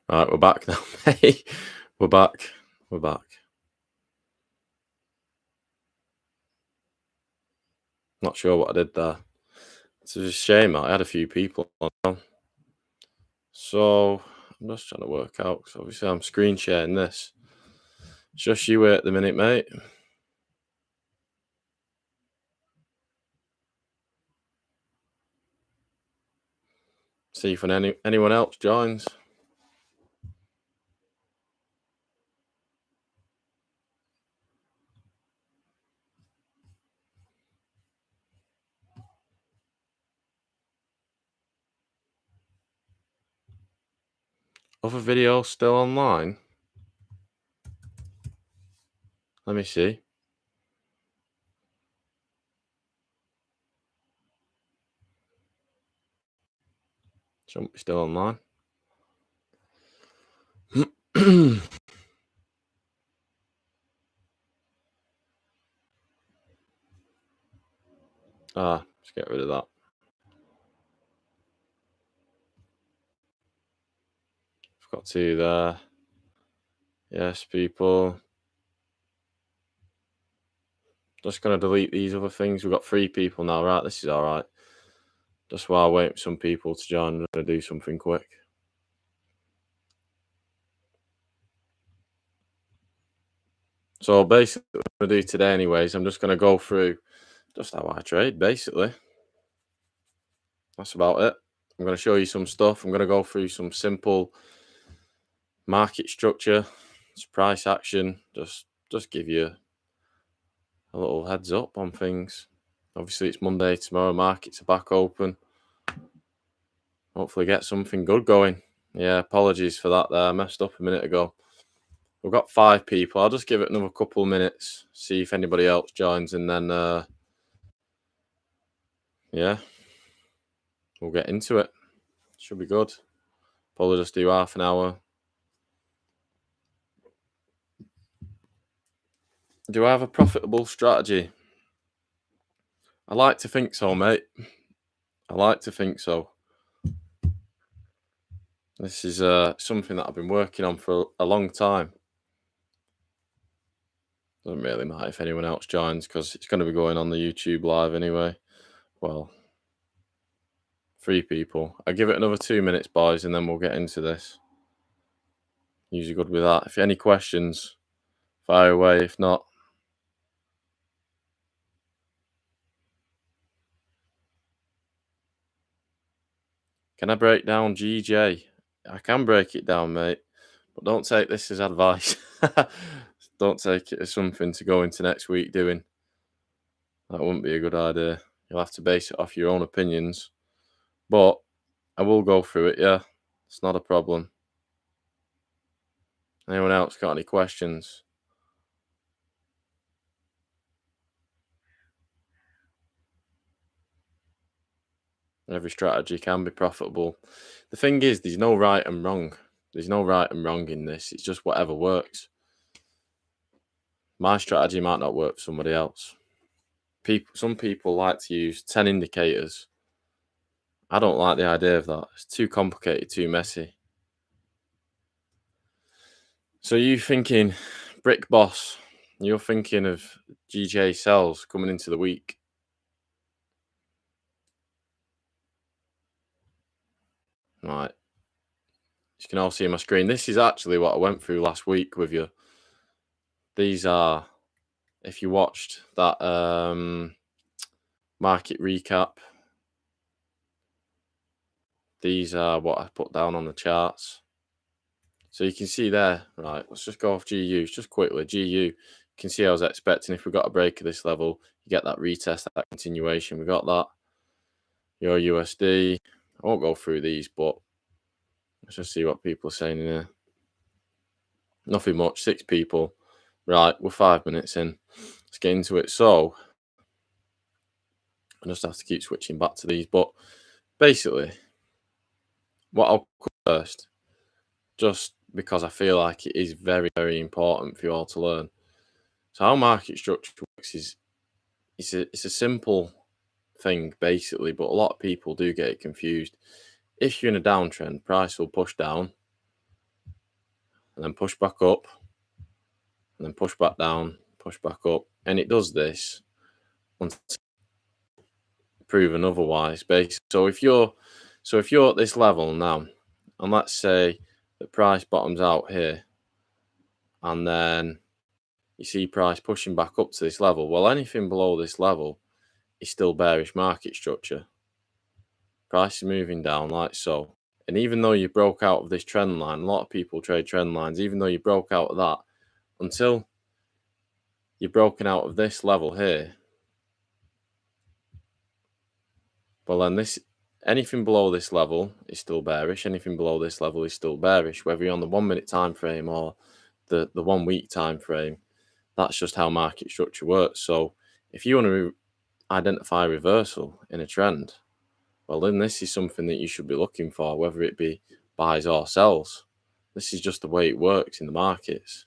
Right, we're back now, mate. We're back. We're back. Not sure what I did there. It's a shame. I had a few people on. So I'm just trying to work out, because obviously I'm screen sharing this. Just you wait at the minute, mate. See if anyone else joins. Other videos still online? Let me see. Shouldn't be still online. Let's get rid of that. I've got two there. Yes, people. Just going to delete these other things. We've got 3 people now. Right, this is all right. Just while I wait for some people to join, I'm going to do something quick. So basically, what I'm going to do today anyways, I'm just going to go through just how I trade, basically. That's about it. I'm going to show you some stuff. I'm going to go through some simple market structure, price action, just give you a little heads up on things. Obviously, it's Monday tomorrow. Markets are back open. Hopefully, get something good going. Yeah, apologies for that. There, I messed up a minute ago. We've got 5 people. I'll just give it another couple of minutes, see if anybody else joins, and then yeah, we'll get into it. Should be good. Probably just do half an hour. Do I have a profitable strategy? I like to think so, mate. I like to think so. This is something that I've been working on for a long time. Doesn't really matter if anyone else joins, because it's going to be going on the YouTube live anyway. Well, 3 people. I'll give it another 2 minutes, boys, and then we'll get into this. Usually good with that. If you have any questions, fire away. If not, can I break down GJ? I can break it down, mate, but don't take this as advice. Don't take it as something to go into next week doing. That wouldn't be a good idea. You'll have to base it off your own opinions. But I will go through it, yeah. It's not a problem. Anyone else got any questions? Every strategy can be profitable. The thing is, there's no right and wrong. There's no right and wrong in this. It's just whatever works. My strategy might not work for somebody else. Some people like to use 10 indicators. I don't like the idea of that. It's too complicated, too messy. So you thinking Brick Boss, you're thinking of GJ sells coming into the week. Right. You can all see my screen. This is actually what I went through last week with you. These are if you watched that market recap, these are what I put down on the charts. So you can see there, right, let's just go off GUs just quickly. GU, you can see I was expecting if we got a break of this level, you get that retest, that continuation. We got that. Your USD, I won't go through these, but let's just see what people are saying in here. Nothing much, 6 people. Right, we're 5 minutes in. Let's get into it. So, I just have to keep switching back to these. But basically, what I'll cover first, just because I feel like it is very, very important for you all to learn. So, how market structure works is it's a simple thing, basically, but a lot of people do get it confused. If you're in a downtrend, price will push down and then push back up and then push back down, push back up. And it does this until proven otherwise. Basically. So if you're at this level now, and let's say the price bottoms out here, and then you see price pushing back up to this level, well, anything below this level is still bearish market structure. Price is moving down like so. And even though you broke out of this trend line, a lot of people trade trend lines, even though you broke out of that, until you're broken out of this level here, well, then anything below this level is still bearish. Anything below this level is still bearish, whether you're on the 1 minute time frame or the 1 week time frame. That's just how market structure works. So if you want to identify reversal in a trend, well, then this is something that you should be looking for, whether it be buys or sells. This is just the way it works in the markets.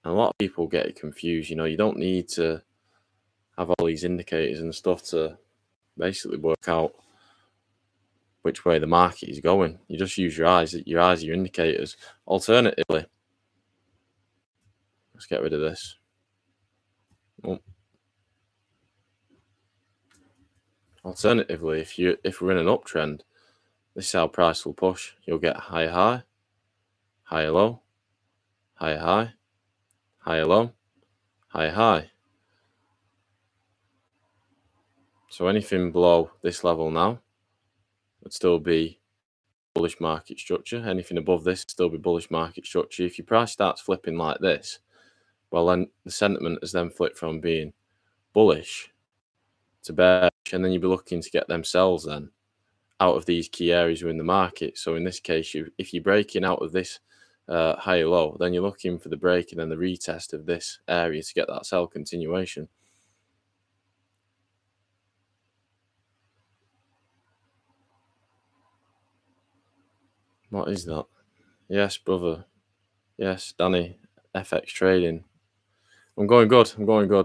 And a lot of people get it confused. You don't need to have all these indicators and stuff to basically work out which way the market is going. You just use your eyes. Your eyes are your indicators. Alternatively, let's get rid of this. Oh. Alternatively, if we're in an uptrend, this is how price will push. You'll get higher high, higher low, higher high, higher low, higher high. So anything below this level now would still be bullish market structure. Anything above this would still be bullish market structure. If your price starts flipping like this, well, then the sentiment has then flipped from being bullish to bearish, and then you'll be looking to get them sells then out of these key areas within the market. So in this case, if you're breaking out of this higher low, then you're looking for the break and then the retest of this area to get that sell continuation. What is that? Yes, brother. Yes, Danny. FX trading. I'm going good.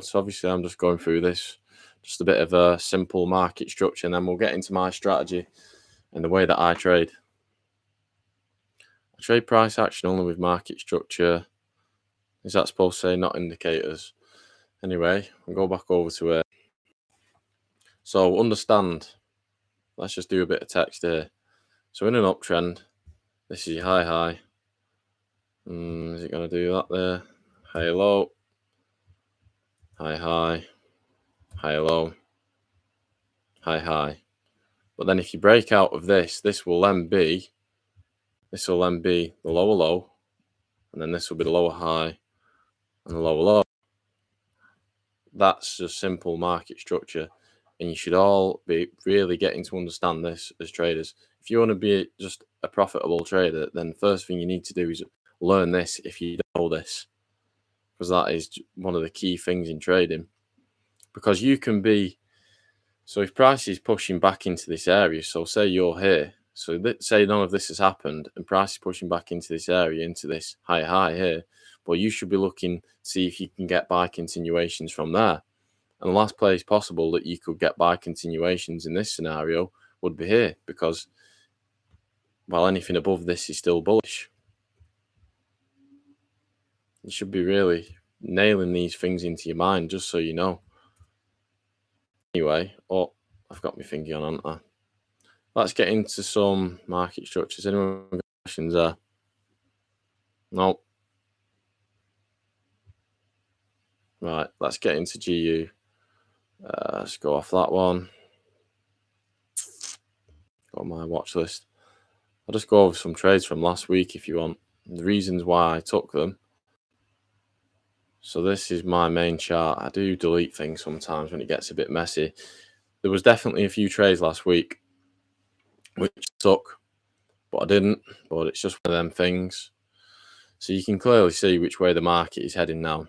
So obviously I'm just going through this. Just a bit of a simple market structure, and then we'll get into my strategy and the way that I trade. I trade price action only with market structure. Is that supposed to say not indicators? Anyway, we'll go back over to it. So understand. Let's just do a bit of text here. So in an uptrend, this is your high. Is it going to do that there? High low, high, high low, high. But then if you break out of this, this will then be the lower low, and then this will be the lower high and the lower low. That's just simple market structure, and you should all be really getting to understand this as traders. If you want to be just a profitable trader, then the first thing you need to do is learn this if you don't know this, because that is one of the key things in trading. Because you can be, so if price is pushing back into this area, so say you're here, so say none of this has happened and price is pushing back into this area, into this high here, well, you should be looking to see if you can get buy continuations from there. And the last place possible that you could get buy continuations in this scenario would be here, because, well, anything above this is still bullish. You should be really nailing these things into your mind, just so you know. Anyway, I've got my finger on, haven't I? Let's get into some market structures. Anyone got questions there? No. Right, let's get into GU. Let's go off that one. Go on my watch list. I'll just go over some trades from last week if you want. The reasons why I took them. So this is my main chart. I do delete things sometimes when it gets a bit messy. There was definitely a few trades last week which took, but I didn't. But it's just one of them things. So you can clearly see which way the market is heading now.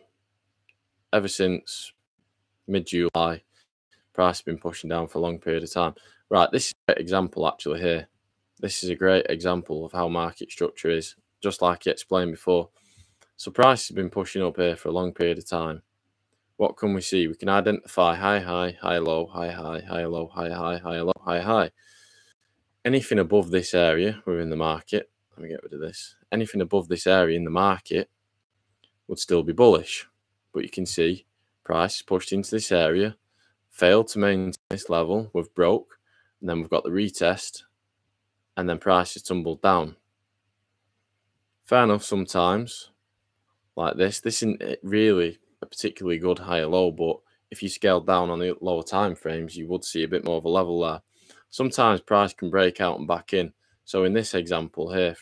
Ever since mid-July, price has been pushing down for a long period of time. Right, this is a great example actually here. This is a great example of how market structure is, just like I explained before. So price has been pushing up here for a long period of time. What can we see? We can identify high, high, high, low, high, high, high, low, high, high, high, low, high, high. Anything above this area within the market, let me get rid of this. Anything above this area in the market would still be bullish. But you can see price pushed into this area, failed to maintain this level, we've broke, and then we've got the retest, and then price has tumbled down. Fair enough sometimes, like this isn't really a particularly good higher low, but if you scale down on the lower time frames, you would see a bit more of a level there. Sometimes price can break out and back in. So in this example here,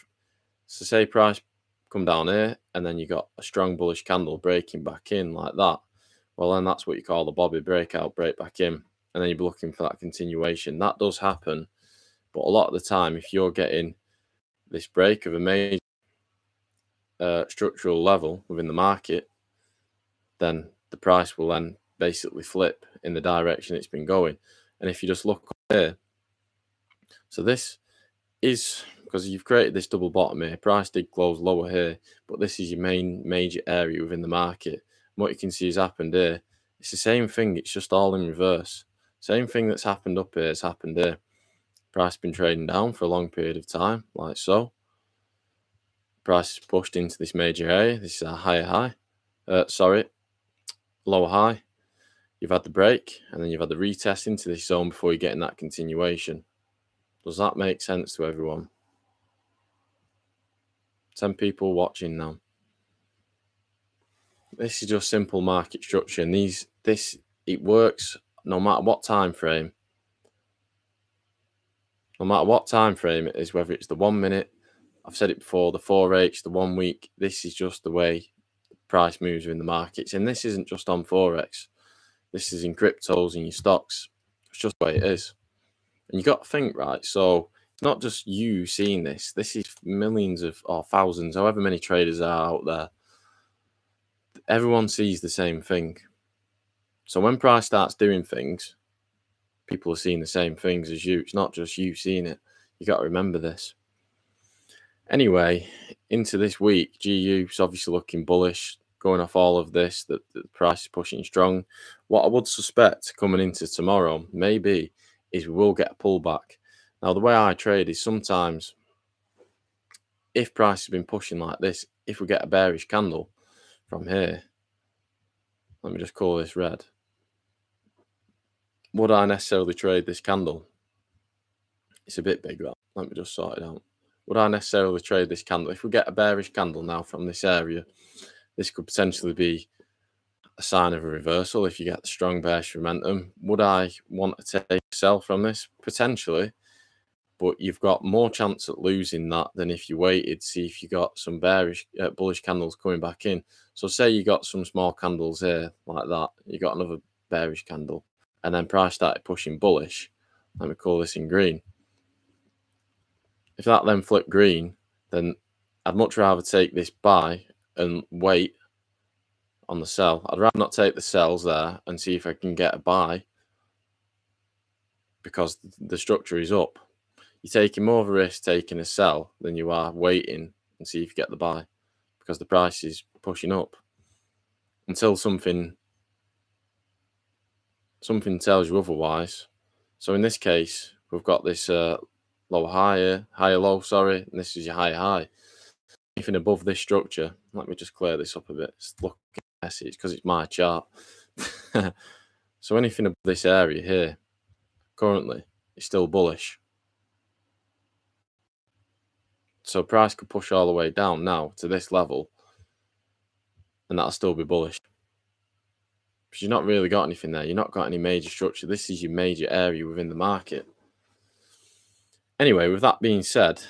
so say price come down here and then you got a strong bullish candle breaking back in like that. Well, then that's what you call the Bobby breakout, break back in, and then you'll be looking for that continuation. That does happen, but a lot of the time, if you're getting this break of a major structural level within the market, then the price will then basically flip in the direction it's been going. And if you just look here, so this is because you've created this double bottom here. Price did close lower here, but this is your main major area within the market. And what you can see has happened here. It's the same thing. It's just all in reverse. Same thing that's happened up here has happened here. Price been trading down for a long period of time, like so. Price is pushed into this major area. This is a higher high. Lower high. You've had the break, and then you've had the retest into this zone before you're getting that continuation. Does that make sense to everyone? 10 people watching now. This is just simple market structure, and it works no matter what time frame. No matter what time frame it is, whether it's the 1 minute, I've said it before, the Forex, the 1 week. This is just the way the price moves in the markets, and this isn't just on Forex. This is in cryptos and your stocks. It's just the way it is. And you got to think, right? So it's not just you seeing this. This is millions of or thousands, however many traders are out there. Everyone sees the same thing. So when price starts doing things, people are seeing the same things as you. It's not just you seeing it. You got to remember this. Anyway, into this week, GU is obviously looking bullish, going off all of this, that the price is pushing strong. What I would suspect coming into tomorrow, maybe, is we will get a pullback. Now, the way I trade is sometimes, if price has been pushing like this, if we get a bearish candle from here, let me just call this red. Would I necessarily trade this candle? It's a bit big, that. Let me just sort it out. Would I necessarily trade this candle? If we get a bearish candle now from this area, this could potentially be a sign of a reversal if you get the strong bearish momentum. Would I want to take a sell from this? Potentially, but you've got more chance at losing that than if you waited to see if you got some bearish, bullish candles coming back in. So say you got some small candles here like that, you got another bearish candle, and then price started pushing bullish. Let me call this in green. If that then flipped green, then I'd much rather take this buy and wait on the sell. I'd rather not take the sells there and see if I can get a buy because the structure is up. You're taking more of a risk taking a sell than you are waiting and see if you get the buy because the price is pushing up until something tells you otherwise. So in this case, we've got this lower higher low, and this is your higher high. Anything above this structure, let me just clear this up a bit. It's looking messy because it's my chart. So anything above this area here currently is still bullish. So price could push all the way down now to this level, and that'll still be bullish. because you've not really got anything there. You've not got any major structure. This is your major area within the market. Anyway, with that being said,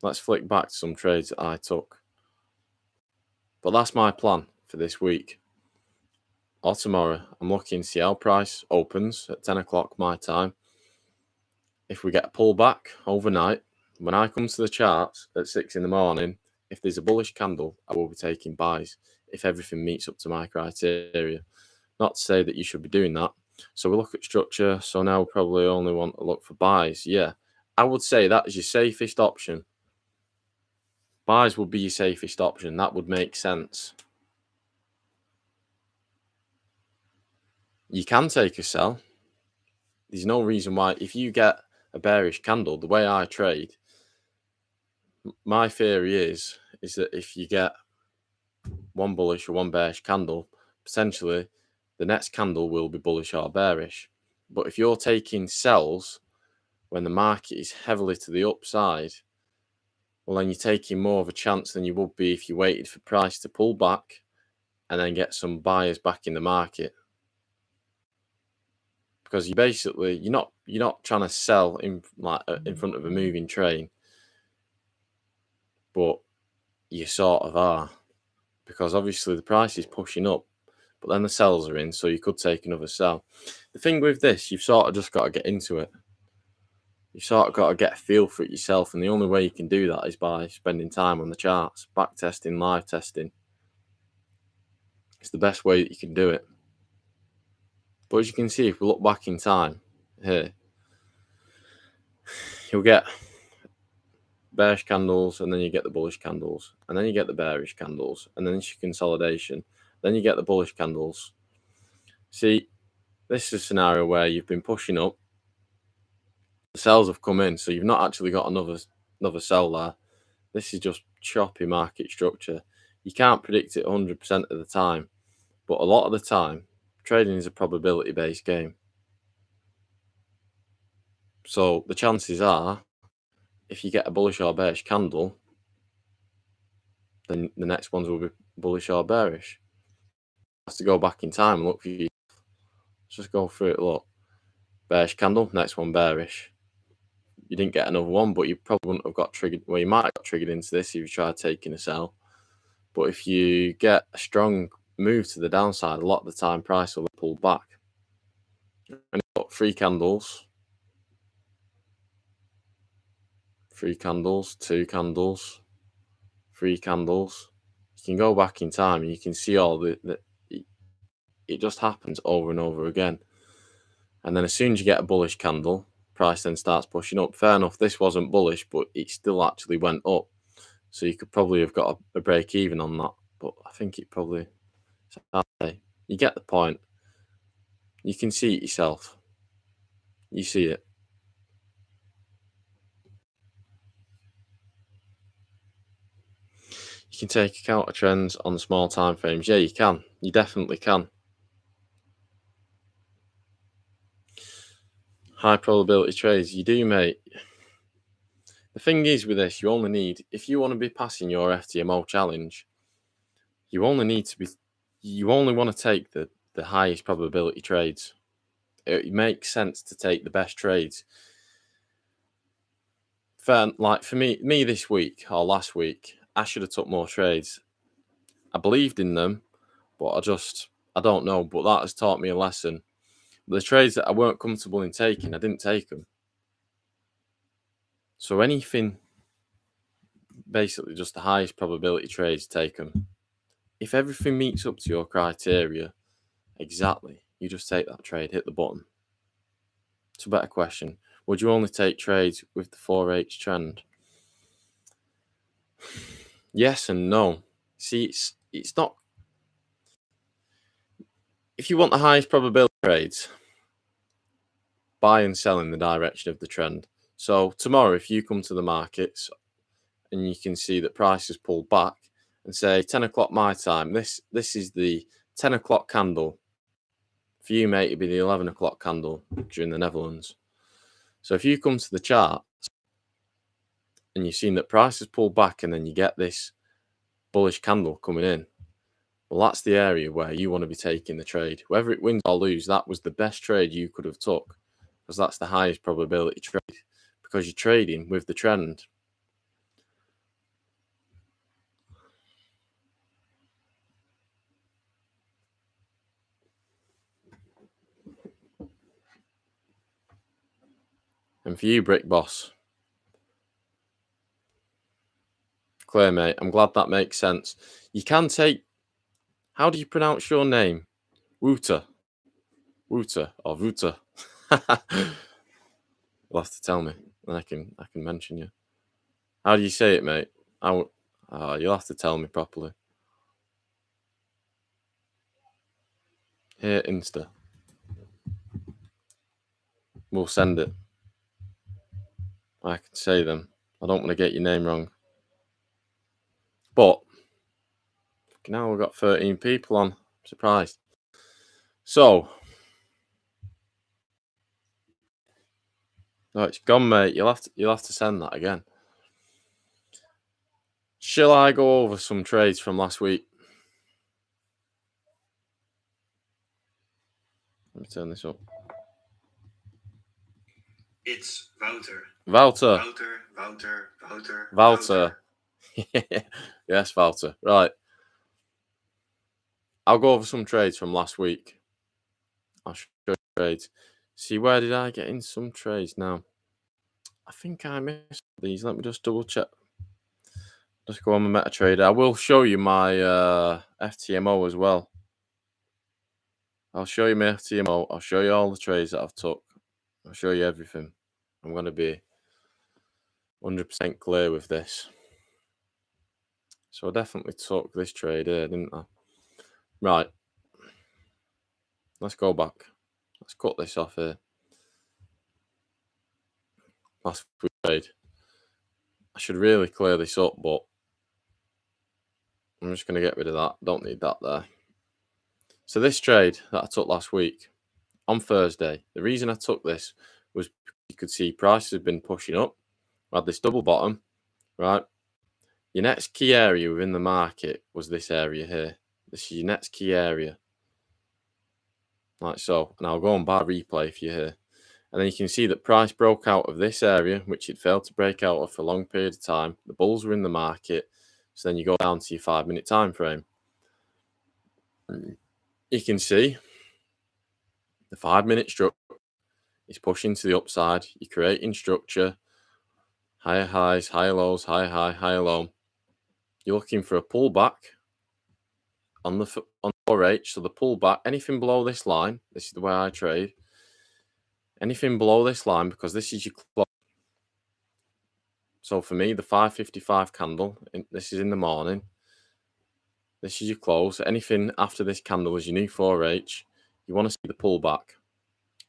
let's flick back to some trades that I took. But that's my plan for this week or tomorrow. I'm looking to see how price opens at 10 o'clock my time. If we get a pullback overnight, when I come to the charts at 6 in the morning, if there's a bullish candle, I will be taking buys if everything meets up to my criteria. Not to say that you should be doing that. So we look at structure. So now we probably only want to look for buys. Yeah, I would say that is your safest option. Buys would be your safest option. That would make sense. You can take a sell. There's no reason why. If you get a bearish candle, the way I trade, my theory is that if you get one bullish or one bearish candle, potentially the next candle will be bullish or bearish. But if you're taking sells when the market is heavily to the upside, well, then you're taking more of a chance than you would be if you waited for price to pull back and then get some buyers back in the market. Because you're not trying to sell in front of a moving train, but you sort of are, because obviously the price is pushing up, but then the sells are in, so you could take another sell. The thing with this, you've sort of just got to get into it. You've sort of got to get a feel for it yourself, and the only way you can do that is by spending time on the charts, back testing, live testing. It's the best way that you can do it. But as you can see, if we look back in time here, you'll get bearish candles, and then you get the bullish candles, and then you get the bearish candles, and then it's your consolidation. Then you get the bullish candles. See, this is a scenario where you've been pushing up, the sells have come in, so you've not actually got another sell there. This is just choppy market structure. You can't predict it 100% of the time, but a lot of the time, trading is a probability-based game. So the chances are, if you get a bullish or bearish candle, then the next ones will be bullish or bearish. You have to go back in time and look for you. Just go through it. Look, bearish candle, next one bearish. You didn't get another one, but you probably wouldn't have got triggered. Well, you might have got triggered into this if you tried taking a sell. But if you get a strong move to the downside, a lot of the time price will pull back. And you've got three candles, two candles, three candles. You can go back in time and you can see all it just happens over and over again. And then as soon as you get a bullish candle, price then starts pushing up. Fair enough, this wasn't bullish, but it still actually went up. So you could probably have got a break even on that. But I think it probably... You get the point. You can see it yourself. You see it. You can take account of trends on small time frames. Yeah, you can. You definitely can. High probability trades. You do, mate. The thing is with this, you only need, if you want to be passing your FTMO challenge, you only want to take the highest probability trades. It makes sense to take the best trades. Like for me this week or last week, I should have took more trades. I believed in them, but I don't know. But that has taught me a lesson. The trades that I weren't comfortable in taking, I didn't take them. So anything, basically just the highest probability trades, take them. If everything meets up to your criteria, exactly, you just take that trade, hit the button. It's a better question. Would you only take trades with the Forex trend? Yes and no. See, it's not. If you want the highest probability trades, buy and sell in the direction of the trend. So tomorrow, if you come to the markets and you can see that prices pull back and say 10 o'clock my time, this is the 10 o'clock candle. For you, mate, it'd be the 11 o'clock candle during the Netherlands. So if you come to the chart and you've seen that prices pull back and then you get this bullish candle coming in, Well, that's the area where you want to be taking the trade. Whether it wins or lose, that was the best trade you could have took, because that's the highest probability trade, because you're trading with the trend. And for you, Brick Boss, clear, mate. I'm glad that makes sense. You can take. How do you pronounce your name? Wouter, Wouter, or Wouter? You'll have to tell me, and I can mention you. How do you say it, mate? You'll have to tell me properly. Here, Insta. We'll send it. I can say them. I don't want to get your name wrong. But now we've got 13 people on. I'm surprised. So, no, it's gone, mate. You'll have to send that again. Shall I go over some trades from last week? Let me turn this up. It's Wouter. Wouter. Wouter. Yes, Wouter. Right. I'll go over some trades from last week. I'll show you trades. See, where did I get in some trades now? I think I missed these. Let me just double check. Just go on my MetaTrader. I will show you my FTMO as well. I'll show you my FTMO. I'll show you all the trades that I've took. I'll show you everything. I'm going to be 100% clear with this. So I definitely took this trade here, didn't I? Right. Let's go back. Let's cut this off here. Last week trade. I should really clear this up, but I'm just going to get rid of that. Don't need that there. So this trade that I took last week on Thursday, the reason I took this was you could see prices have been pushing up. We had this double bottom, right? Your next key area within the market was this area here. This is your next key area. Like so. And I'll go on bar replay for you here. And then you can see that price broke out of this area, which it failed to break out of for a long period of time. The bulls were in the market. So then you go down to your 5-minute time frame. You can see the 5-minute structure is pushing to the upside. You're creating structure. Higher highs, higher lows, higher high, higher low. You're looking for a pullback on the 4H. So the pullback, anything below this line, this is the way I trade. Anything below this line, because this is your close. So for me, the 555 candle, this is in the morning. This is your close. Anything after this candle is your new 4H. You want to see the pullback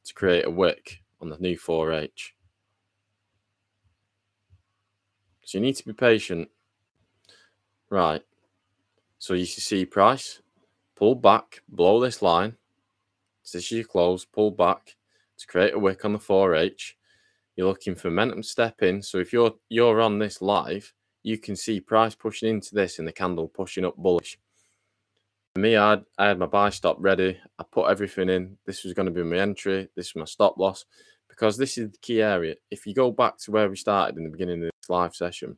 to create a wick on the new 4H. So you need to be patient. Right. So you can see price pull back below this line. So this is your close. Pull back to create a wick on the 4H. You're looking for momentum step in. So if you're on this live, you can see price pushing into this and the candle pushing up bullish. For me, I had my buy stop ready. I put everything in. This was going to be my entry. This is my stop loss, because this is the key area. If you go back to where we started in the beginning of this live session,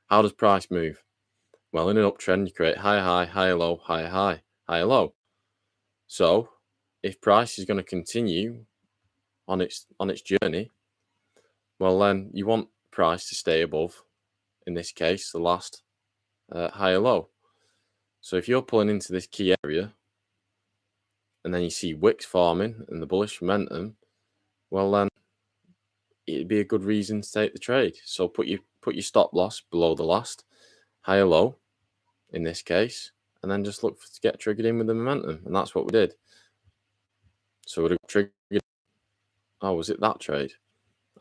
how does price move? Well, in an uptrend, you create higher high, higher low, higher high, higher low. So if price is going to continue on its journey, well, then you want price to stay above, in this case, the last higher low. So if you're pulling into this key area and then you see wicks forming and the bullish momentum, well, then it'd be a good reason to take the trade. So put your stop loss below the last higher low, in this case, and then just look to get triggered in with the momentum. And that's what we did. So we'd have triggered. Oh, was it that trade?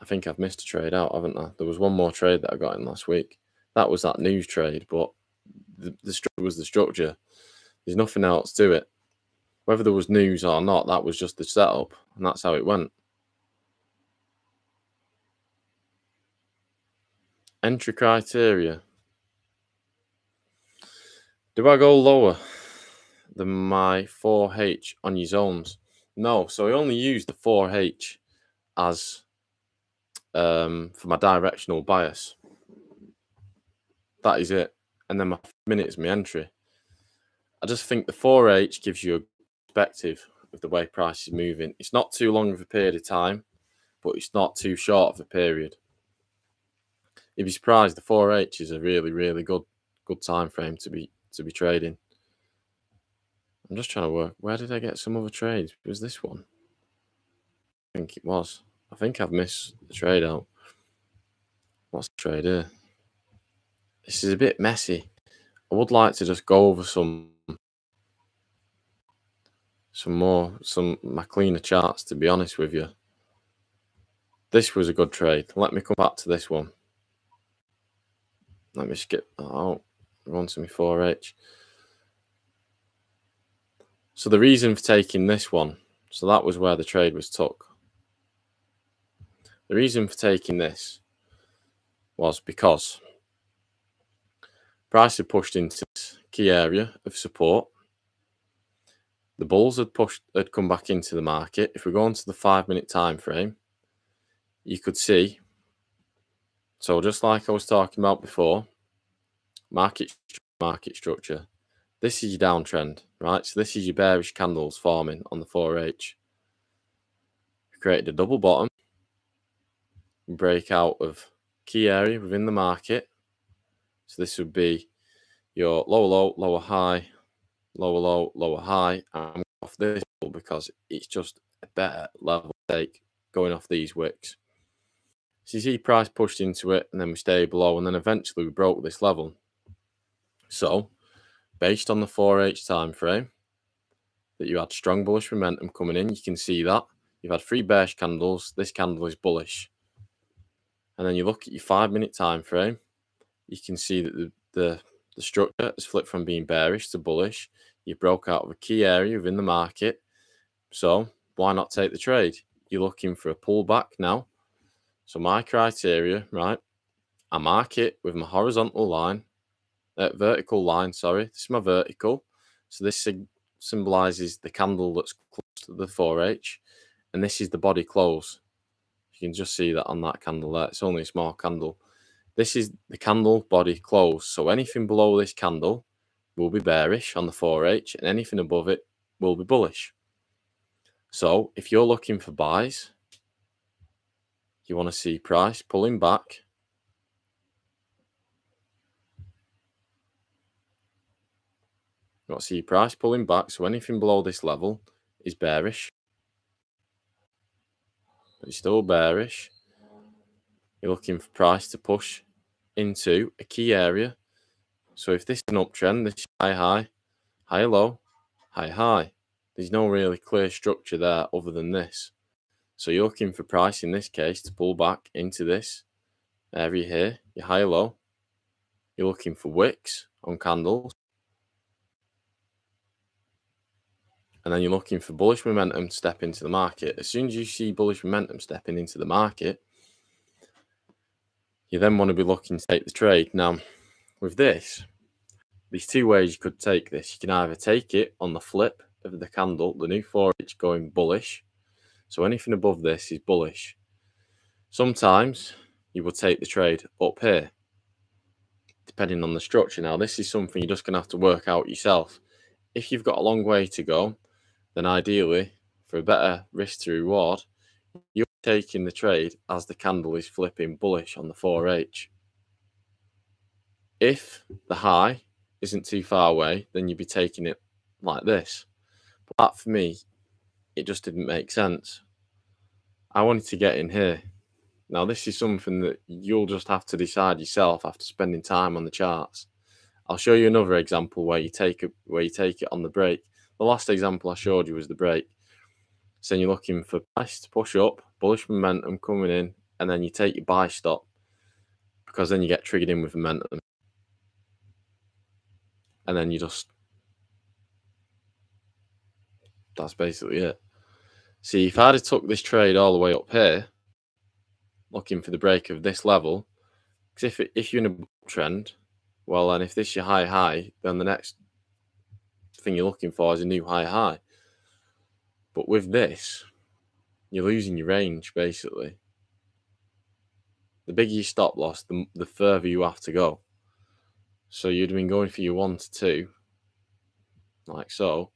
I think I've missed a trade out, haven't I? There was one more trade that I got in last week. That was that news trade, but the structure was the structure. There's nothing else to it. Whether there was news or not, that was just the setup, and that's how it went. Entry criteria. Do I go lower than my 4H on your zones? No, so I only use the 4H as for my directional bias. That is it. And then my minute is my entry. I just think the 4H gives you a perspective of the way price is moving. It's not too long of a period of time, but it's not too short of a period. You'd be surprised. The 4H is a really, really good time frame to be trading. I'm just trying to work. Where did I get some other trades? Was this one? I think it was. I think I've missed the trade out. What's the trade here? This is a bit messy. I would like to just go over some my cleaner charts, to be honest with you. This was a good trade. Let me come back to this one. Let me skip that out. Run to me 4H. So the reason for taking this one, so that was where the trade was took. The reason for taking this was because price had pushed into this key area of support. The bulls had come back into the market. If we go on to the 5-minute time frame, you could see, so just like I was talking about before, market structure. This is your downtrend, right? So this is your bearish candles forming on the 4H. We created a double bottom, break out of key area within the market. So this would be your lower low, lower high, lower low, lower high. I'm off this because it's just a better level take going off these wicks. So you see price pushed into it and then we stayed below and then eventually we broke this level. So based on the 4H time frame, that you had strong bullish momentum coming in, you can see that. You've had 3 bearish candles. This candle is bullish. And then you look at your 5-minute time frame, you can see that the structure has flipped from being bearish to bullish. You broke out of a key area within the market. So why not take the trade? You're looking for a pullback now. So my criteria, right? I mark it with my horizontal line, vertical line, sorry. This is my vertical. So this symbolizes the candle that's close to the 4H. And this is the body close. You can just see that on that candle there. It's only a small candle. This is the candle body close. So anything below this candle will be bearish on the 4H and anything above it will be bullish. So if you're looking for buys, you want to see price pulling back. You want to see price pulling back. So anything below this level is bearish. It's still bearish. You're looking for price to push into a key area. So if this is an uptrend, this is high, high, high, low, high, high. There's no really clear structure there other than this. So you're looking for price in this case to pull back into this area here, your high, low. You're looking for wicks on candles. And then you're looking for bullish momentum to step into the market. As soon as you see bullish momentum stepping into the market, you then want to be looking to take the trade. Now, with this, there's 2 ways you could take this. You can either take it on the flip of the candle, the new 4H going bullish. So anything above this is bullish. Sometimes you will take the trade up here, depending on the structure. Now, this is something you're just going to have to work out yourself. If you've got a long way to go, then ideally, for a better risk to reward, you're taking the trade as the candle is flipping bullish on the 4H. If the high isn't too far away, then you'd be taking it like this. But that, for me, it just didn't make sense. I wanted to get in here. Now, this is something that you'll just have to decide yourself after spending time on the charts. I'll show you another example where you take it on the break. The last example I showed you was the break. So you're looking for price to push up, bullish momentum coming in, and then you take your buy stop because then you get triggered in with momentum. And then that's basically it. See, if I'd have took this trade all the way up here, looking for the break of this level, because if you're in a trend, well, and if this is your high, then the next thing you're looking for is a new high. But with this, you're losing your range, basically. The bigger your stop loss, the further you have to go. So you'd have been going for your 1 to 2, like so.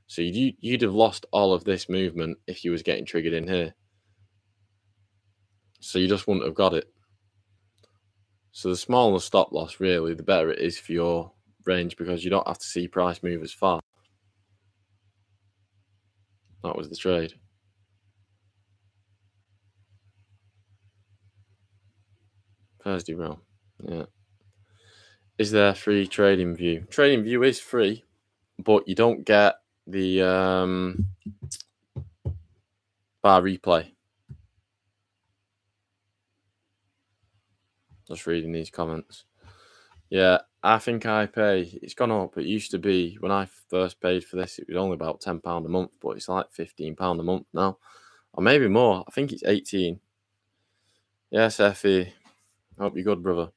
So you'd have lost all of this movement if you was getting triggered in here. So you just wouldn't have got it. So the smaller stop loss, really, the better it is for your range because you don't have to see price move as far. That was the trade. Thursday, bro. Yeah. Is there free Trading View? Trading View is free, but you don't get the bar replay. Just reading these comments. Yeah, I think I pay. It's gone up. It used to be when I first paid for this, it was only about £10 a month, but it's like £15 a month now, or maybe more. I think it's 18. Yes, Effie. Hope you're good, brother.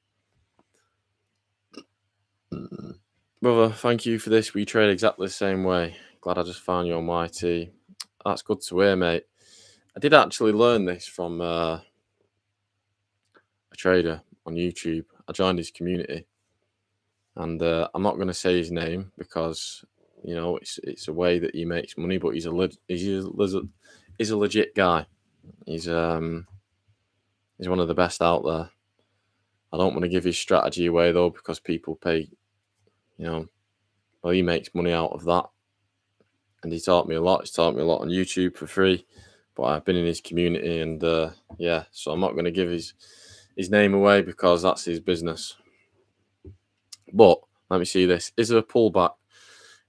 Brother, thank you for this. We trade exactly the same way. Glad I just found you on YT. That's good to hear, mate. I did actually learn this from a trader on YouTube. I joined his community, and I'm not going to say his name because it's a way that he makes money. But he's a legit guy. He's one of the best out there. I don't want to give his strategy away though because people pay. Well, he makes money out of that, and he taught me a lot. He's taught me a lot on YouTube for free. But I've been in his community, and so I'm not going to give his name away because that's his business. But let me see this. Is there a pullback?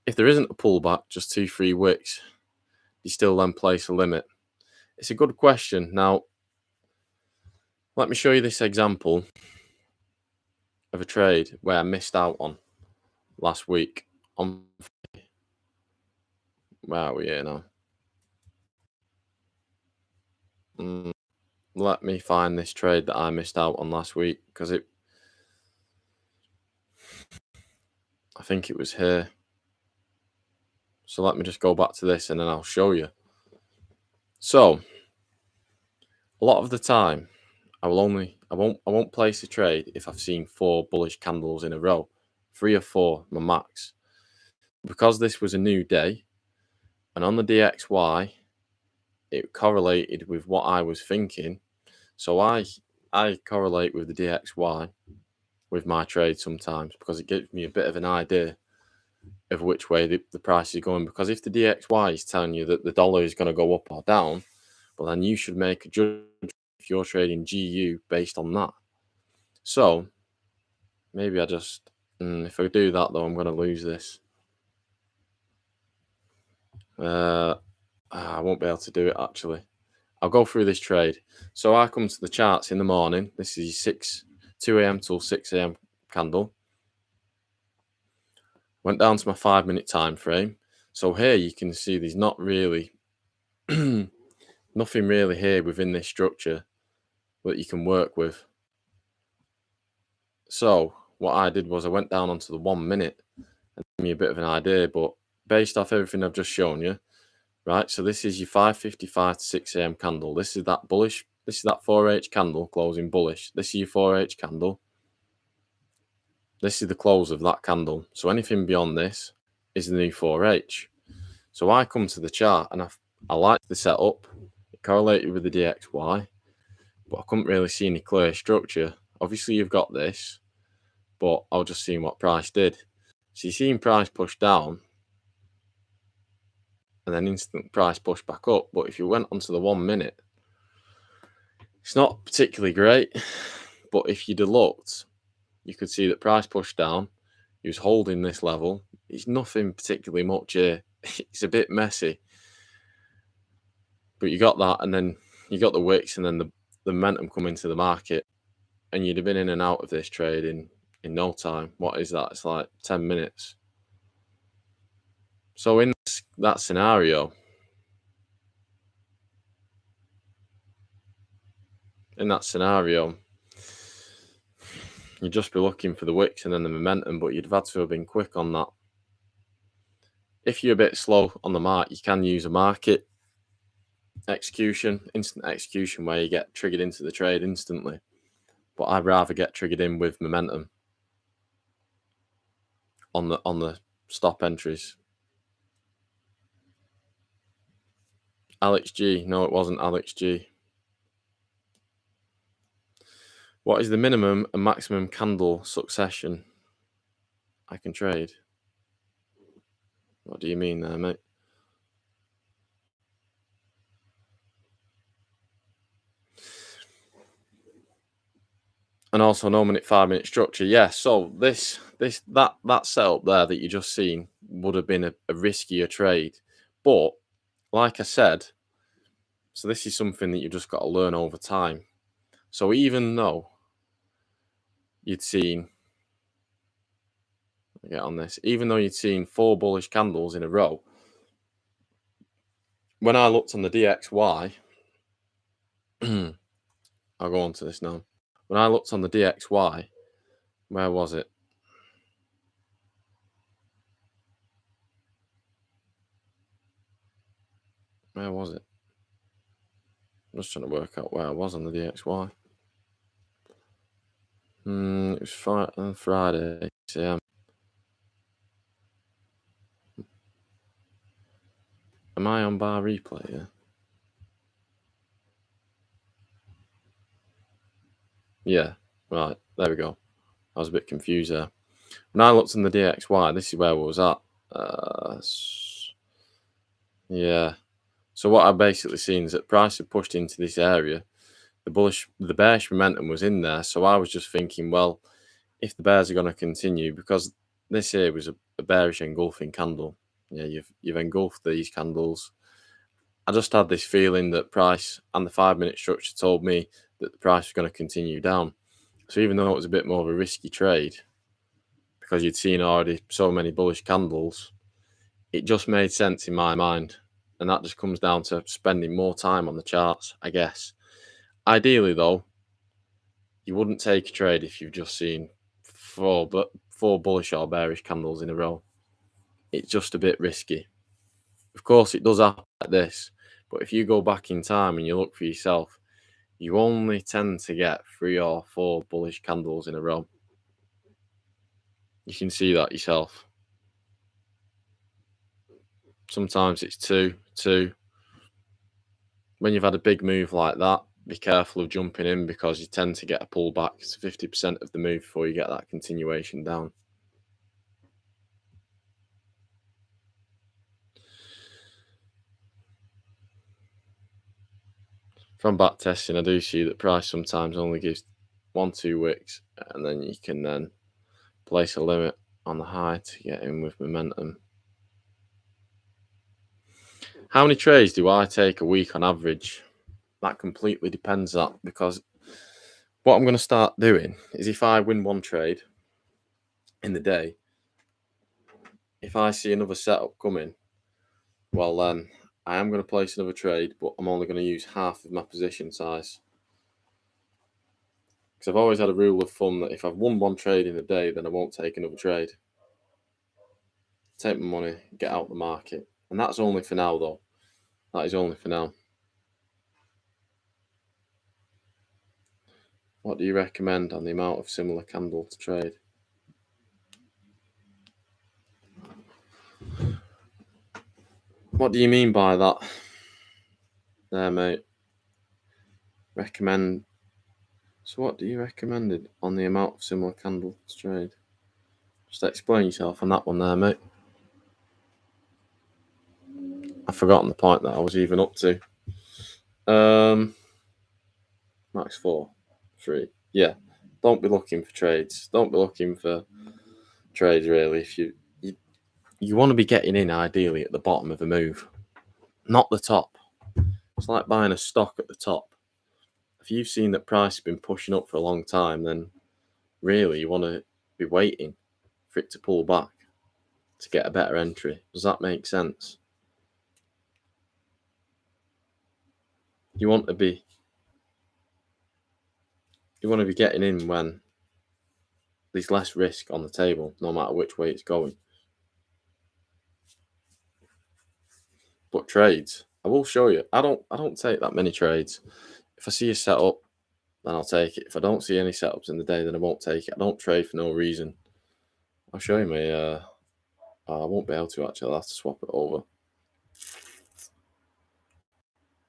If there isn't a pullback, just 2-3 wicks, you still then place a limit? It's a good question. Now, let me show you this example of a trade where I missed out on last week. Where are we here now? Let me find this trade that I missed out on last week because I think it was here. So let me just go back to this and then I'll show you. So a lot of the time, I won't place a trade if I've seen 4 bullish candles in a row, 3 or 4, my max. Because this was a new day, and on the DXY, it correlated with what I was thinking. So I correlate with the DXY with my trade sometimes because it gives me a bit of an idea of which way the price is going. Because if the DXY is telling you that the dollar is going to go up or down, well, then you should make a judgment if you're trading GU based on that. So maybe I just, if I do that though, I'm going to lose this. I won't be able to do it actually. I'll go through this trade. So I come to the charts in the morning. This is 2 a.m. till 6 a.m. candle. Went down to my 5-minute time frame. So here you can see there's not really nothing really here within this structure that you can work with. So what I did was I went down onto the 1 minute and gave me a bit of an idea, but based off everything I've just shown you, right? So this is your 5:55 to 6 a.m. candle. This is that bullish. This is that 4H candle closing bullish. This is your 4H candle. This is the close of that candle. So anything beyond this is the new 4H. So I come to the chart and I like the setup. It correlated with the DXY, but I couldn't really see any clear structure. Obviously, you've got this, but I was just seeing what price did. So you're seeing price push down and then instant price push back up. But if you went onto the 1 minute, it's not particularly great. But if you'd have looked, you could see that price pushed down. He was holding this level. It's nothing particularly much here. It's a bit messy. But you got that, and then you got the wicks, and then the momentum come into the market. And you'd have been in and out of this trade in no time. What is that? It's like 10 minutes. So in that scenario, you'd just be looking for the wicks and then the momentum, but you'd have had to have been quick on that. if you're a bit slow on the mark, you can use a market execution, instant execution, where you get triggered into the trade instantly. But I'd rather get triggered in with momentum on the stop entries. Alex G. No, it wasn't Alex G. What is the minimum and maximum candle succession I can trade? What do you mean there, mate? And also no minute 5 minute structure. Yeah, so that setup there that you just seen would have been a riskier trade. But like I said, so this is something that you've just got to learn over time. So even though you'd seen, get on this, even though you'd seen 4 bullish candles in a row, when I looked on the DXY, I'll go on to this now. When I looked on the DXY, where was it? Where was it? I'm just trying to work out where I was on the DXY. It was on Friday. Yeah. Am I on bar replay? Yeah. Yeah. Right. There we go. I was a bit confused there. When I looked on the DXY, this is where I was at. Yeah. So what I basically seen is that price had pushed into this area. The bearish momentum was in there. So I was just thinking, well, if the bears are going to continue, because this here was a bearish engulfing candle. Yeah, you've engulfed these candles. I just had this feeling that price and the 5 minute structure told me that the price was going to continue down. So even though it was a bit more of a risky trade, because you'd seen already so many bullish candles, it just made sense in my mind. And that just comes down to spending more time on the charts, I guess. Ideally, though, you wouldn't take a trade if you've just seen four bullish or bearish candles in a row. It's just a bit risky. Of course, it does happen like this, but if you go back in time and you look for yourself, you only tend to get 3 or 4 bullish candles in a row. You can see that yourself. Sometimes it's two. When you've had a big move like that, be careful of jumping in because you tend to get a pullback. It's 50% of the move before you get that continuation down. From back testing, I do see that price sometimes only gives 1-2 wicks, and then you can then place a limit on the high to get in with momentum. How many trades do I take a week on average? That completely depends on, because what I'm going to start doing is if I win one trade in the day, if I see another setup coming, well then I am going to place another trade, but I'm only going to use half of my position size. Because I've always had a rule of thumb that if I've won one trade in a day, then I won't take another trade. Take my money, get out the market. And that's only for now, though. That is only for now. What do you recommend on the amount of similar candle to trade? What do you mean by that? There, mate. Recommend. So what do you recommend on the amount of similar candle to trade? Just explain yourself on that one there, mate. I've forgotten the point that I was even up to. Max 4, 3. Yeah. Don't be looking for trades. Don't be looking for trades, really. If you want to be getting in ideally at the bottom of a move, not the top. It's like buying a stock at the top. If you've seen that price has been pushing up for a long time, then really you want to be waiting for it to pull back to get a better entry. Does that make sense? You want to be getting in when there's less risk on the table, no matter which way it's going. But trades, I will show you. I don't take that many trades. If I see a setup, then I'll take it. If I don't see any setups in the day, then I won't take it. I don't trade for no reason. I'll show you my. I won't be able to actually. I'll have to swap it over.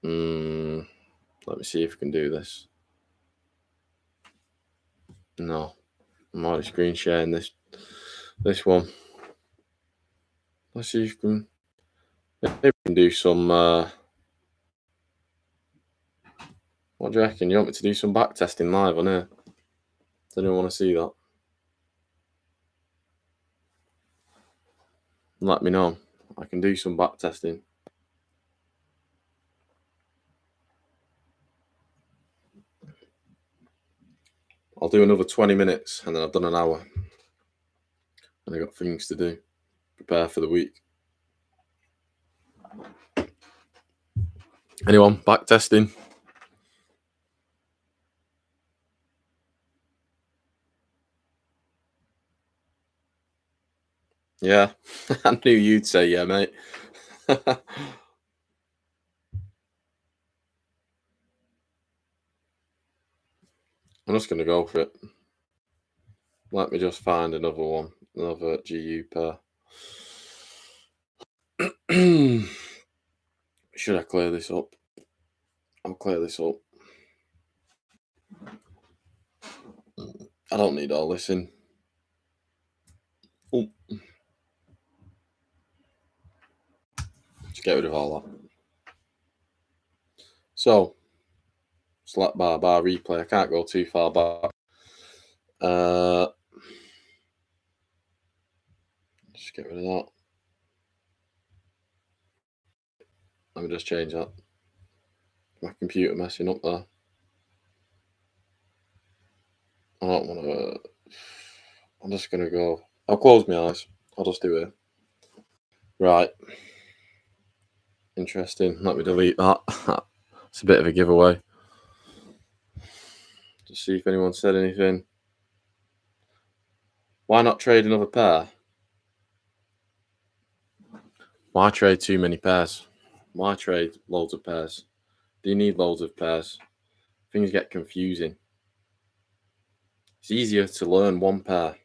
Let me see if I can do this. No, I'm already screen sharing this one. Let's see if we can. Maybe we can do some. What do you reckon? You want me to do some back testing live on here? Does anyone want to see that? Let me know. I can do some back testing. I'll do another 20 minutes and then I've done an hour. And I got things to do. Prepare for the week. Anyone? Back testing? Yeah. I knew you'd say yeah, mate. I'm just going to go for it. Let me just find another one. Another GU pair. Should I clear this up? I'll clear this up. I don't need all this in. Oh. Just get rid of all that. So, select bar replay. I can't go too far back. Just get rid of that. Let me just change that. My computer messing up there. I don't want to. I'm just going to go. I'll close my eyes. I'll just do it. Right. Interesting. Let me delete that. It's a bit of a giveaway. Just see if anyone said anything. Why not trade another pair? Why trade too many pairs? Why trade loads of pairs? Do you need loads of pairs? Things get confusing. It's easier to learn one pair.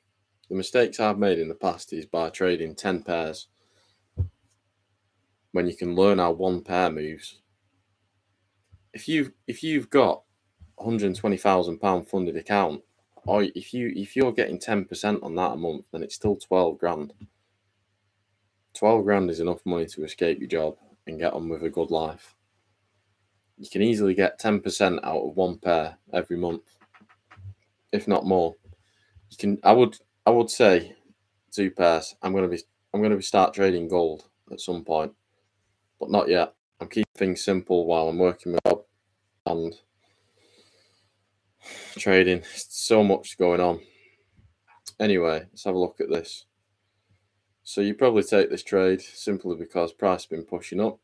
The mistakes I've made in the past is by trading 10 pairs. When you can learn how one pair moves. If you've got £120,000 funded account, or if you're getting 10% on that a month, then it's still 12 grand. 12 grand is enough money to escape your job and get on with a good life. You can easily get 10% out of one pair every month, if not more. You can. I would say 2 pairs. I'm gonna be start trading gold at some point, but not yet. I'm keeping things simple while I'm working my job and trading. So much going on. Anyway, let's have a look at this. So you probably take this trade simply because price has been pushing up.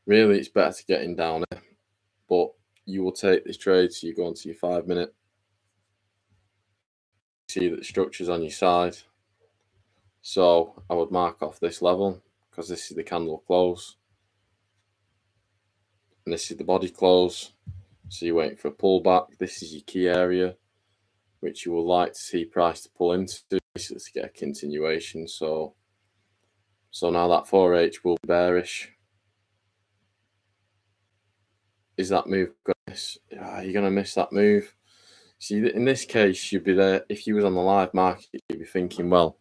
Really, it's better to get in down here, but you will take this trade. So you go onto your 5 minute. See that the structure's on your side. So I would mark off this level because this is the candle close. And this is the body close. So you're waiting for a pullback. This is your key area, which you will like to see price to pull into, basically to get a continuation. So now that 4H will be bearish. Is that move going to miss? You're going to miss that move. See, in this case, you'd be there. If you was on the live market, you'd be thinking, well,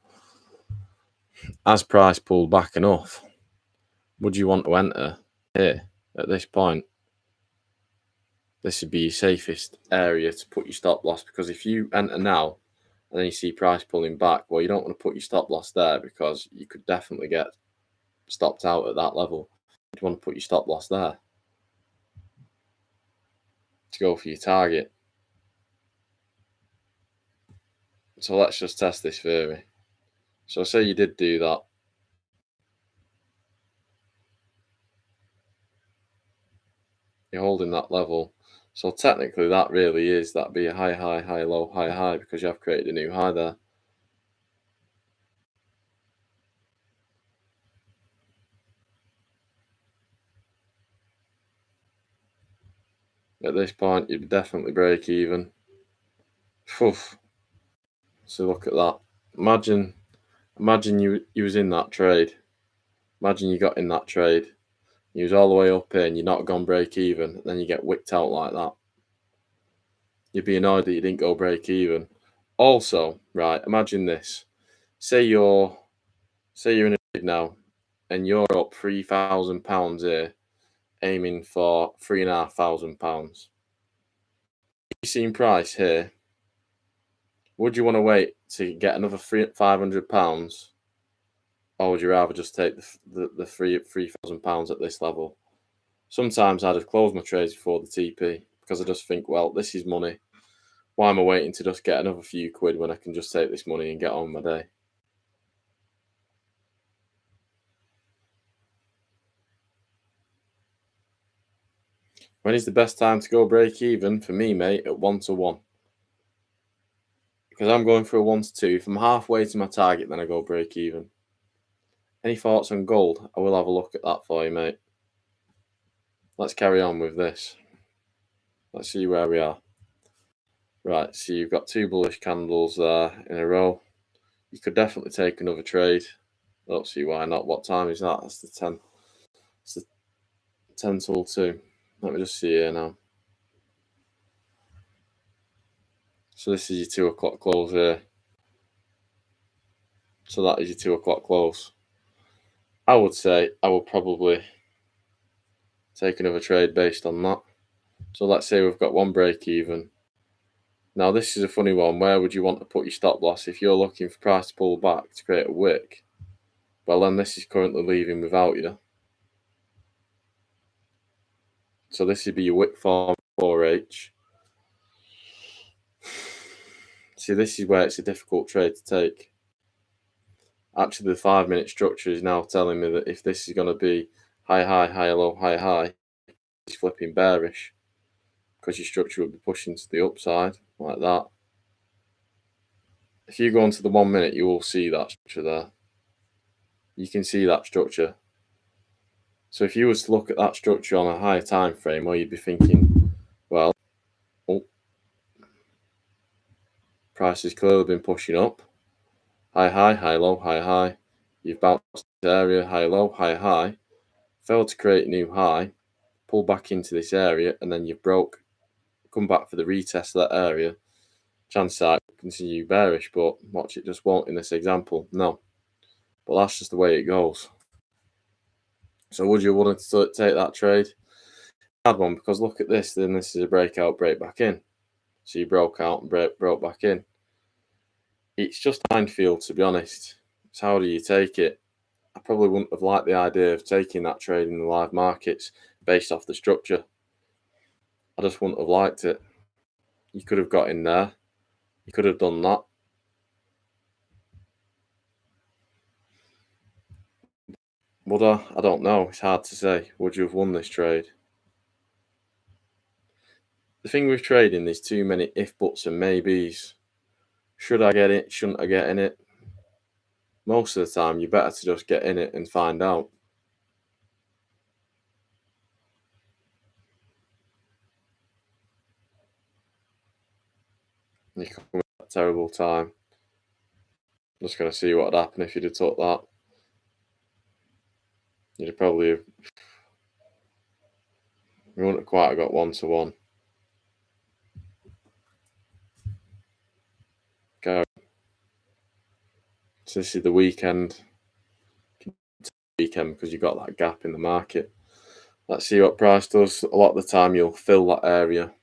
as price pulled back enough, would you want to enter here at this point? This would be your safest area to put your stop loss, because if you enter now and then you see price pulling back, well, you don't want to put your stop loss there because you could definitely get stopped out at that level. You want to put your stop loss there to go for your target. So let's just test this theory. So say you did do that. You're holding that level. So technically that really is, that'd be a high, high, high, low, high, high, because you have created a new high there. At this point, you'd definitely break even. Phew. So look at that. Imagine you was in that trade. Imagine you got in that trade. You was all the way up here and you're not gone break even. Then you get wicked out like that. You'd be annoyed that you didn't go break even. Also, right, imagine this. Say you're in a trade now and you're up £3,000 here, aiming for £3,500. You've seen price here. Would you want to wait to get another £500, or would you rather just take the £3,000 at this level? Sometimes I just close my trades before the TP because I just think, well, this is money. Why am I waiting to just get another few quid when I can just take this money and get on with my day? When is the best time to go break even? For me, mate, at 1 to 1. Because I'm going for a 1 to 2. If I'm halfway to my target, then I go break even. Any thoughts on gold? I will have a look at that for you, mate. Let's carry on with this. Let's see where we are. Right, so you've got 2 bullish candles there in a row. You could definitely take another trade. I don't see why not. What time is that? That's the 10. It's the 10 till 2. Let me just see here now. So this is your 2 o'clock close here. So that is your 2 o'clock close. I would say I will probably take another trade based on that. So let's say we've got one break even. Now this is a funny one. Where would you want to put your stop loss if you're looking for price to pull back to create a wick? Well, then this is currently leaving without you. So this would be your wick form 4H. See, this is where it's a difficult trade to take. Actually, the 5-minute structure is now telling me that if this is going to be high, high, high, low, high, high, it's flipping bearish because your structure will be pushing to the upside like that. If you go onto the 1 minute, you will see that structure there. You can see that structure. So if you was to look at that structure on a higher time frame, well, you'd be thinking, well, price has clearly been pushing up. High, high, high, low, high, high. You've bounced this area, high, low, high, high. Failed to create a new high. Pull back into this area, and then you've come back for the retest of that area. Chances are it will continue bearish, but watch, it just won't in this example. No. But that's just the way it goes. So would you want to take that trade? Bad one, because look at this. Then this is a breakout, break back in. So you broke out and broke back in. It's just a minefield, to be honest. So how do you take it? I probably wouldn't have liked the idea of taking that trade in the live markets based off the structure. I just wouldn't have liked it. You could have got in there. You could have done that. Would I? I don't know. It's hard to say. Would you have won this trade? The thing with trading, there's too many if, buts, and maybes. Should I get it? Shouldn't I get in it? Most of the time, you're better to just get in it and find out. You come with that terrible time. Just going to see what would happen if you'd have took that. You'd have probably, you wouldn't have quite got 1 to 1. Go. So this is the weekend. Because you've got that gap in the market. Let's see what price does. A lot of the time, you'll fill that area.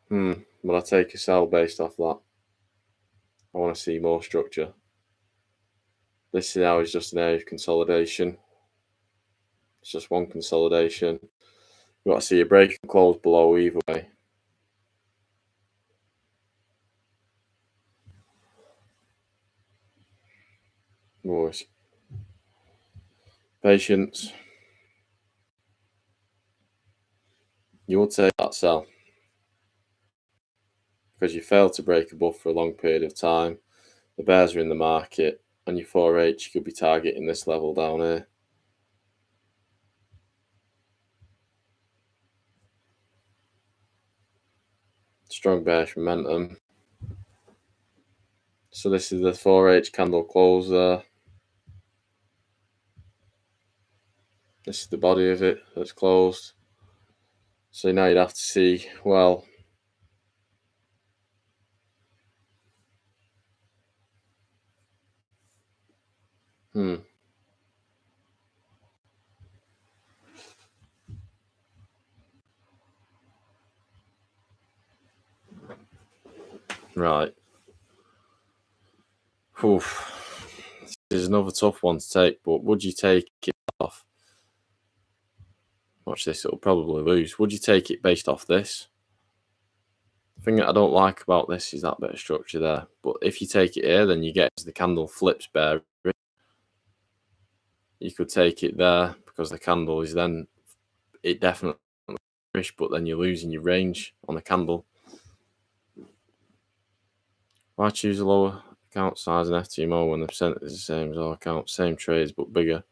Will I take a sell based off that? I want to see more structure. This now is just an area of consolidation. It's just one consolidation. You got to see a break and close below either way. Always. Patience. You will take that sell because you failed to break above for a long period of time. The bears are in the market, and your 4H could be targeting this level down here. Strong bearish momentum. So this is the 4H candle close there. This is the body of it that's closed. So now you'd have to see, well, right. Oof. This is another tough one to take, but would you take it off? Watch this, it'll probably lose. Would you take it based off this? The thing that I don't like about this is that bit of structure there. But if you take it here, then you get the candle flips bearish. You could take it there because the candle is then, it definitely bearish, but then you're losing your range on the candle. Why choose a lower account size in FTMO when the percent is the same as all accounts, same trades but bigger?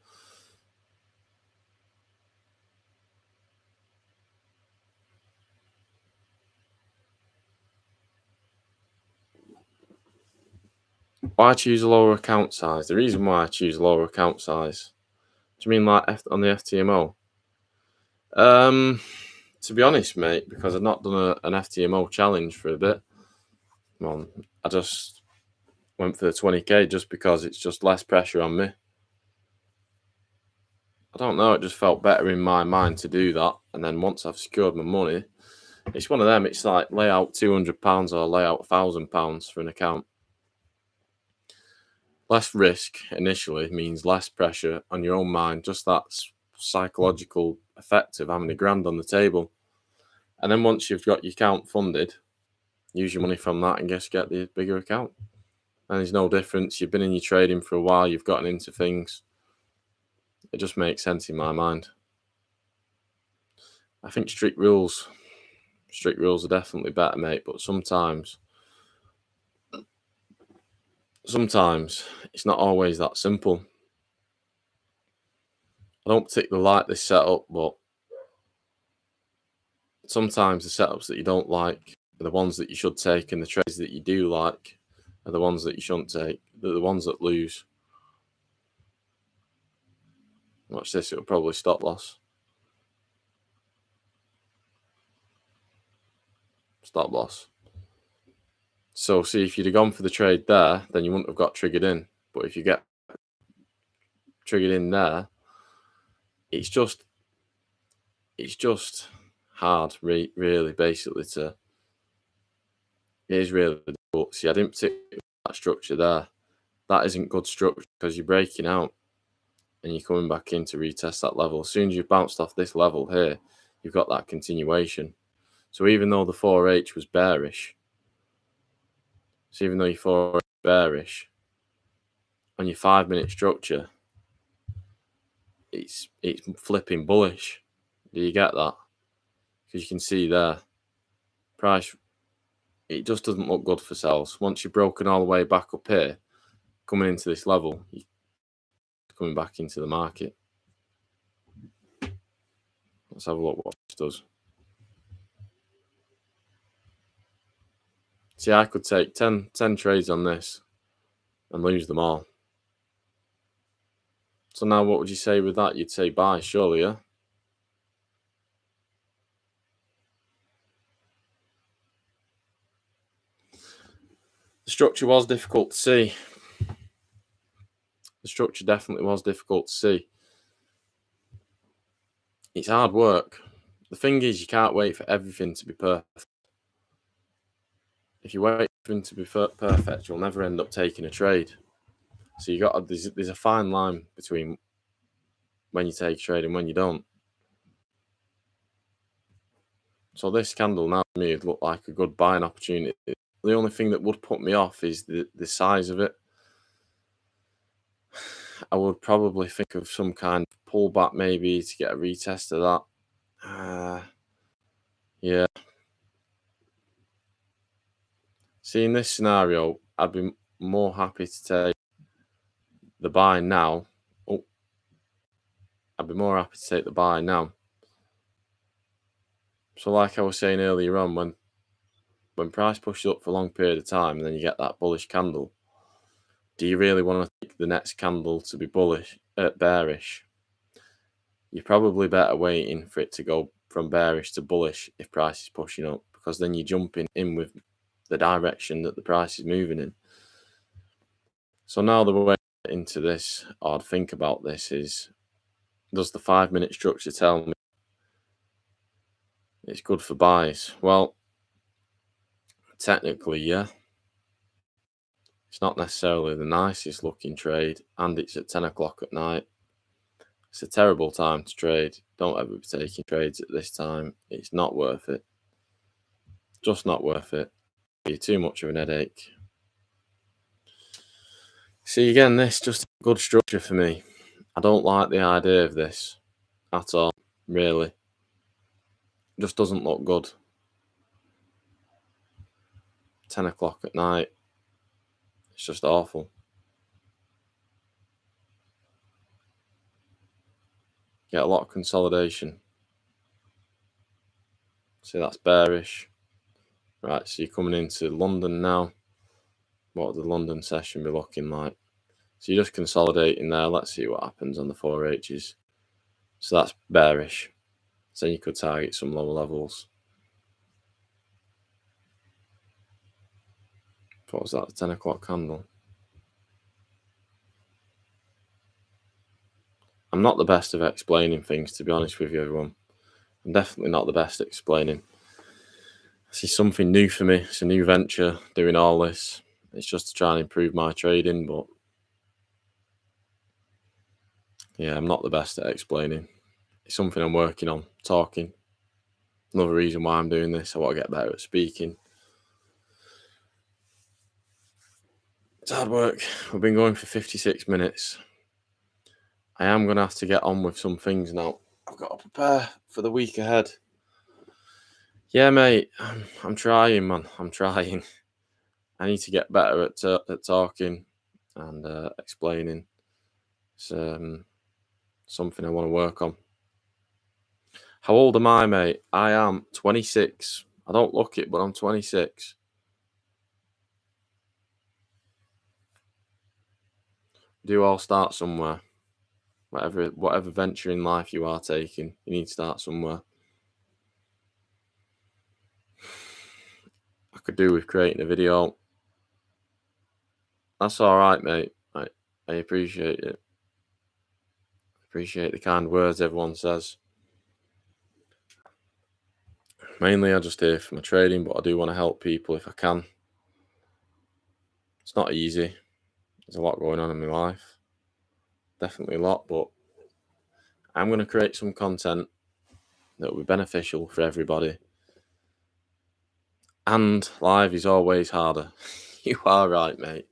Why choose a lower account size? The reason why I choose lower account size, do you mean like on the FTMO? To be honest, mate, because I've not done an FTMO challenge for a bit, well, I just went for the 20k just because it's just less pressure on me. I don't know, it just felt better in my mind to do that. And then once I've secured my money, it's one of them, it's like lay out £200 or lay out £1,000 for an account. Less risk initially means less pressure on your own mind, just that psychological effect of having £1,000 on the table. And then once you've got your account funded, use your money from that and get the bigger account. And there's no difference. You've been in your trading for a while, you've gotten into things. It just makes sense in my mind. I think strict rules are definitely better, mate, but sometimes it's not always that simple. I don't particularly like this setup, but sometimes the setups that you don't like are the ones that you should take, and the trades that you do like are the ones that you shouldn't take. They're the ones that lose. Watch this, it'll probably stop loss. Stop loss. So see, if you'd have gone for the trade there, then you wouldn't have got triggered in. But if you get triggered in there, it's just hard, really, basically, it is really difficult. See, I didn't particularly that structure there. That isn't good structure because you're breaking out and you're coming back in to retest that level. As soon as you've bounced off this level here, you've got that continuation. So even though the 4H was bearish, on your 5-minute structure, it's flipping bullish. Do you get that? Because you can see there, price, it just doesn't look good for sells. Once you've broken all the way back up here, coming into this level, you're coming back into the market. Let's have a look what this does. See, I could take 10 trades on this and lose them all. So now what would you say with that? You'd say buy, surely, yeah? The structure was difficult to see. The structure definitely was difficult to see. It's hard work. The thing is, you can't wait for everything to be perfect. If you wait for everything to be perfect, you'll never end up taking a trade. So there's a fine line between when you take a trade and when you don't. So this candle now to me would look like a good buying opportunity. The only thing that would put me off is the size of it. I would probably think of some kind of pullback maybe to get a retest of that. Yeah. See, in this scenario, I'd be more happy to take the buy now. I'd be more happy to take the buy now. So like I was saying earlier on, when when price pushes up for a long period of time and then you get that bullish candle, do you really want to take the next candle to be bearish? You're probably better waiting for it to go from bearish to bullish if price is pushing up, because then you're jumping in with the direction that the price is moving in. So now the way into this, or I'd think about this, is, does the 5-minute structure tell me it's good for buys? Well, technically, yeah. It's not necessarily the nicest looking trade, and it's at 10 o'clock at night. It's a terrible time to trade. Don't ever be taking trades at this time. It's not worth it. Just not worth it. You're too much of an headache. See, again, this just a good structure for me. I don't like the idea of this at all, really. It just doesn't look good. 10 o'clock at night. It's just awful. Get a lot of consolidation. See, that's bearish. Right, so you're coming into London now. What would the London session be looking like? So you're just consolidating there. Let's see what happens on the 4Hs. So that's bearish. So you could target some lower levels. What was that? The 10 o'clock candle. I'm not the best of explaining things, to be honest with you, everyone. I'm definitely not the best at explaining. This is something new for me. It's a new venture, doing all this. It's just to try and improve my trading, but yeah, I'm not the best at explaining. It's something I'm working on, talking. Another reason why I'm doing this, I want to get better at speaking. It's hard work. We've been going for 56 minutes. I am going to have to get on with some things now. I've got to prepare for the week ahead. Yeah, mate, I'm trying, man. I'm trying. I need to get better at talking and explaining. It's something I want to work on. How old am I, mate? I am 26. I don't look it, but I'm 26. Do all start somewhere. Whatever venture in life you are taking, you need to start somewhere. I could do with creating a video. That's all right, mate. I appreciate it. Appreciate the kind words everyone says. Mainly, I just here for my trading, but I do want to help people if I can. It's not easy. There's a lot going on in my life. Definitely a lot, but I'm going to create some content that will be beneficial for everybody. And live is always harder. You are right, mate.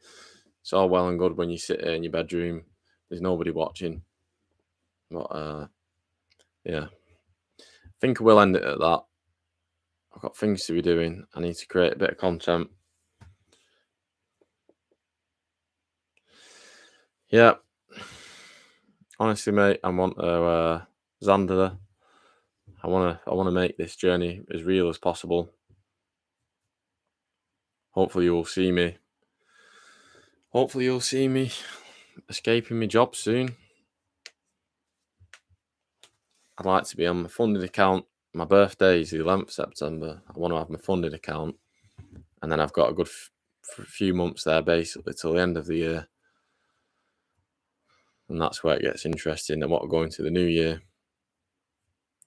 It's all well and good when you sit here in your bedroom. There's nobody watching. But, yeah. I think I will end it at that. I've got things to be doing. I need to create a bit of content. Yeah. Honestly, mate, I want to Xander. I want to make this journey as real as possible. Hopefully you'll see me. Hopefully you'll see me escaping my job soon. I'd like to be on my funded account. My birthday is the 11th September. I want to have my funded account. And then I've got a good few months there, basically, till the end of the year. And that's where it gets interesting. I want to go into the new year,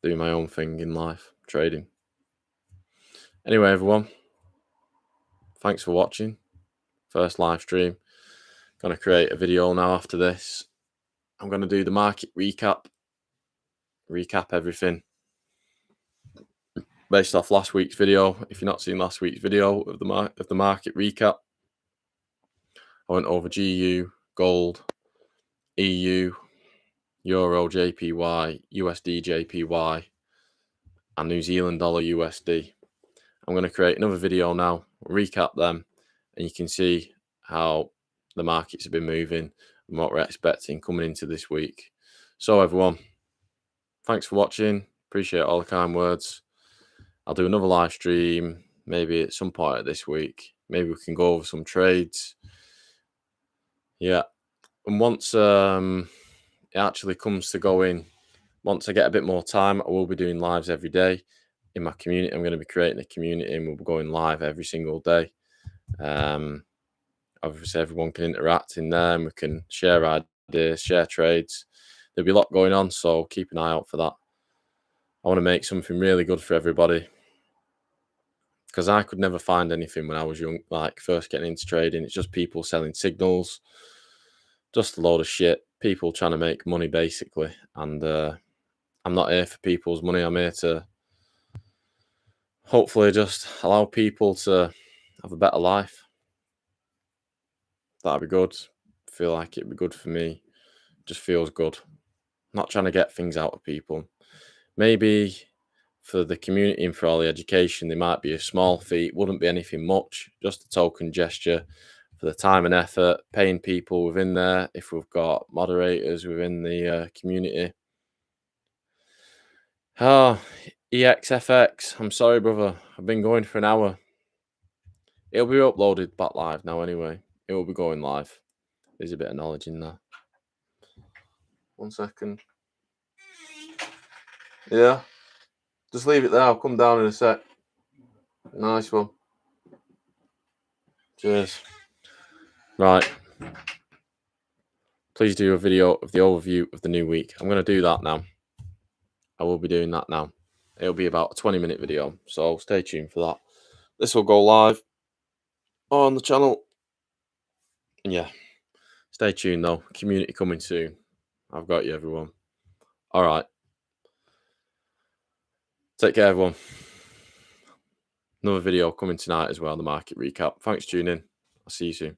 do my own thing in life, trading. Anyway, everyone, thanks for watching. First live stream. Going to create a video now after this. I'm going to do the market recap everything based off last week's video. If you've not seen last week's video of the market recap, I went over GU, gold, EU, Euro JPY, USD JPY, and New Zealand dollar USD. I'm going to create another video now, recap them, and you can see how the markets have been moving and what we're expecting coming into this week. So everyone, thanks for watching. Appreciate all the kind words. I'll do another live stream maybe at some point of this week. Maybe we can go over some trades. Yeah. And once it actually comes to going, once I get a bit more time, I will be doing lives every day in my community. I'm going to be creating a community and we'll be going live every single day. Obviously, everyone can interact in there and we can share ideas, share trades. There'll be a lot going on, so keep an eye out for that. I want to make something really good for everybody because I could never find anything when I was young, like first getting into trading. It's just people selling signals, just a load of shit, people trying to make money basically. And I'm not here for people's money. I'm here to hopefully just allow people to have a better life. That'd be good. Feel like it'd be good for me. Just feels good. Not trying to get things out of people. Maybe for the community and for all the education, there might be a small fee. It wouldn't be anything much, just a token gesture for the time and effort, paying people within there if we've got moderators within the community. Oh, EXFX, I'm sorry, brother. I've been going for an hour. It'll be uploaded back live now anyway. It will be going live. There's a bit of knowledge in there. 1 second. Yeah. Just leave it there. I'll come down in a sec. Nice one. Cheers. Right. Please do a video of the overview of the new week. I'm going to do that now. I will be doing that now. It'll be about a 20-minute video, so stay tuned for that. This will go live on the channel. Yeah. Stay tuned, though. Community coming soon. I've got you, everyone. All right. Take care, everyone. Another video coming tonight as well, the market recap. Thanks for tuning in. I'll see you soon.